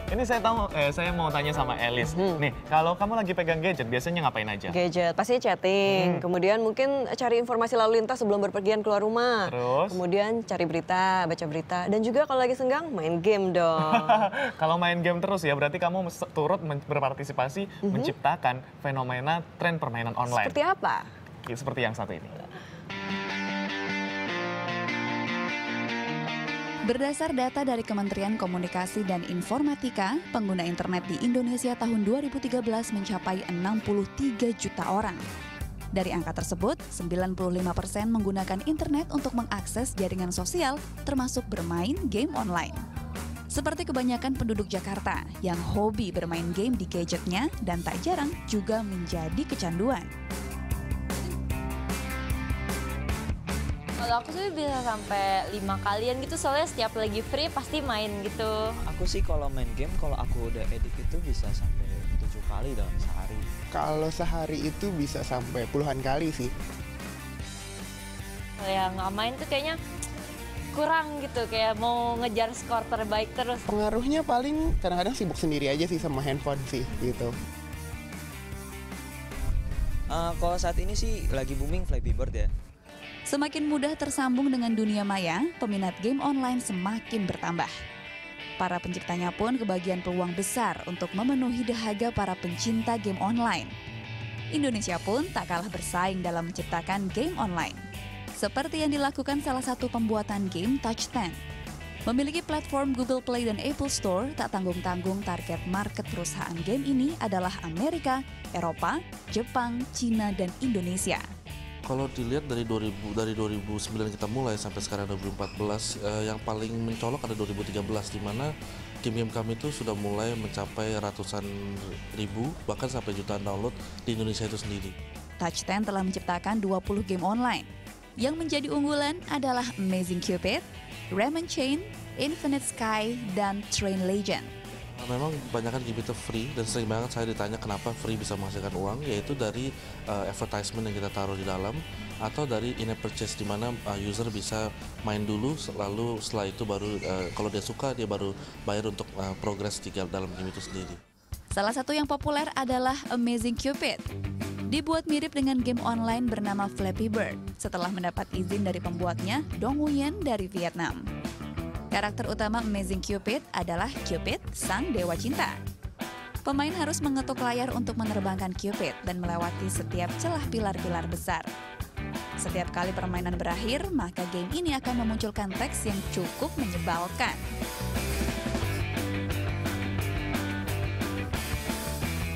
Ini saya mau tanya sama Elis. Nih, kalau kamu lagi pegang gadget, biasanya ngapain aja? Gadget, pasti chatting. Kemudian mungkin cari informasi lalu lintas sebelum berpergian keluar rumah. Terus? Kemudian cari berita, baca berita. Dan juga kalau lagi senggang, main game dong. Kalau main game terus ya, berarti kamu turut berpartisipasi menciptakan fenomena tren permainan online. Seperti apa? Seperti yang satu ini. Berdasar data dari Kementerian Komunikasi dan Informatika, pengguna internet di Indonesia tahun 2013 mencapai 63 juta orang. Dari angka tersebut, 95% menggunakan internet untuk mengakses jaringan sosial, termasuk bermain game online. Seperti kebanyakan penduduk Jakarta yang hobi bermain game di gadgetnya dan tak jarang juga menjadi kecanduan. Kalau aku sih bisa sampai 5 kalian gitu, soalnya setiap lagi free pasti main gitu. Aku sih kalau main game, kalau aku udah edit itu bisa sampai 7 kali dalam sehari. Kalau sehari itu bisa sampai puluhan kali sih. Kalau yang nggak main tuh kayaknya kurang gitu, kayak mau ngejar skor terbaik terus. Pengaruhnya paling kadang-kadang sibuk sendiri aja sih sama handphone sih gitu. Kalau saat ini sih lagi booming Flappy Bird ya. Semakin mudah tersambung dengan dunia maya, peminat game online semakin bertambah. Para penciptanya pun kebagian peluang besar untuk memenuhi dahaga para pencinta game online. Indonesia pun tak kalah bersaing dalam menciptakan game online. Seperti yang dilakukan salah satu pembuatan game Touch10. Memiliki platform Google Play dan Apple Store, tak tanggung-tanggung target market perusahaan game ini adalah Amerika, Eropa, Jepang, Cina, dan Indonesia. Kalau dilihat dari 2009 kita mulai sampai sekarang 2014, yang paling mencolok ada 2013, di mana game-game kami itu sudah mulai mencapai ratusan ribu, bahkan sampai jutaan download di Indonesia itu sendiri. Touch10 telah menciptakan 20 game online. Yang menjadi unggulan adalah Amazing Cupid, Ramen Chain, Infinite Sky, dan Train Legend. Memang kebanyakan game itu free, dan sering banget saya ditanya kenapa free bisa menghasilkan uang, yaitu dari advertisement yang kita taruh di dalam, atau dari in-app purchase, di mana user bisa main dulu, lalu setelah itu baru kalau dia suka dia baru bayar untuk progress di dalam game itu sendiri. Salah satu yang populer adalah Amazing Cupid. Dibuat mirip dengan game online bernama Flappy Bird setelah mendapat izin dari pembuatnya, Dong Nguyen dari Vietnam. Karakter utama Amazing Cupid adalah Cupid, sang dewa cinta. Pemain harus mengetuk layar untuk menerbangkan Cupid dan melewati setiap celah pilar-pilar besar. Setiap kali permainan berakhir, maka game ini akan memunculkan teks yang cukup menyebalkan.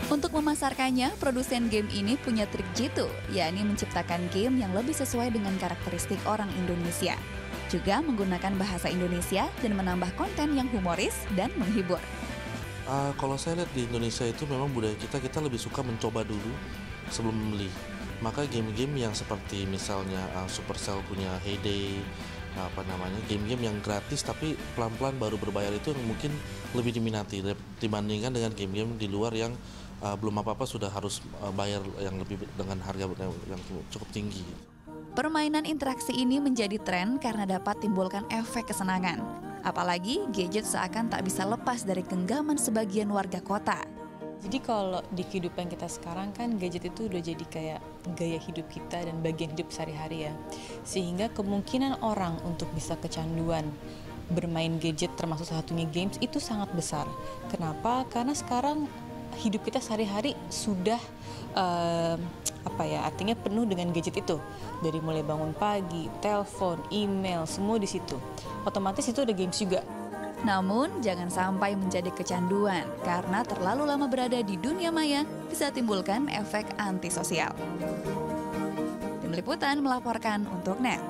Untuk memasarkannya, produsen game ini punya trik jitu, yakni menciptakan game yang lebih sesuai dengan karakteristik orang Indonesia. Juga menggunakan bahasa Indonesia dan menambah konten yang humoris dan menghibur. Kalau saya lihat di Indonesia itu memang budaya kita lebih suka mencoba dulu sebelum membeli. Maka game-game yang seperti misalnya Supercell punya Heyday, game-game yang gratis tapi pelan-pelan baru berbayar itu yang mungkin lebih diminati dibandingkan dengan game-game di luar yang belum apa-apa sudah harus bayar yang lebih dengan harga yang cukup tinggi. Permainan interaksi ini menjadi tren karena dapat timbulkan efek kesenangan. Apalagi gadget seakan tak bisa lepas dari genggaman sebagian warga kota. Jadi kalau di kehidupan kita sekarang kan gadget itu udah jadi kayak gaya hidup kita dan bagian hidup sehari-hari ya. Sehingga kemungkinan orang untuk bisa kecanduan bermain gadget termasuk salah satunya games itu sangat besar. Kenapa? Karena sekarang hidup kita sehari-hari sudah artinya penuh dengan gadget itu. Dari mulai bangun pagi, telepon, email, semua di situ. Otomatis itu ada games juga. Namun, jangan sampai menjadi kecanduan karena terlalu lama berada di dunia maya bisa timbulkan efek antisosial. Tim Liputan melaporkan untuk NET.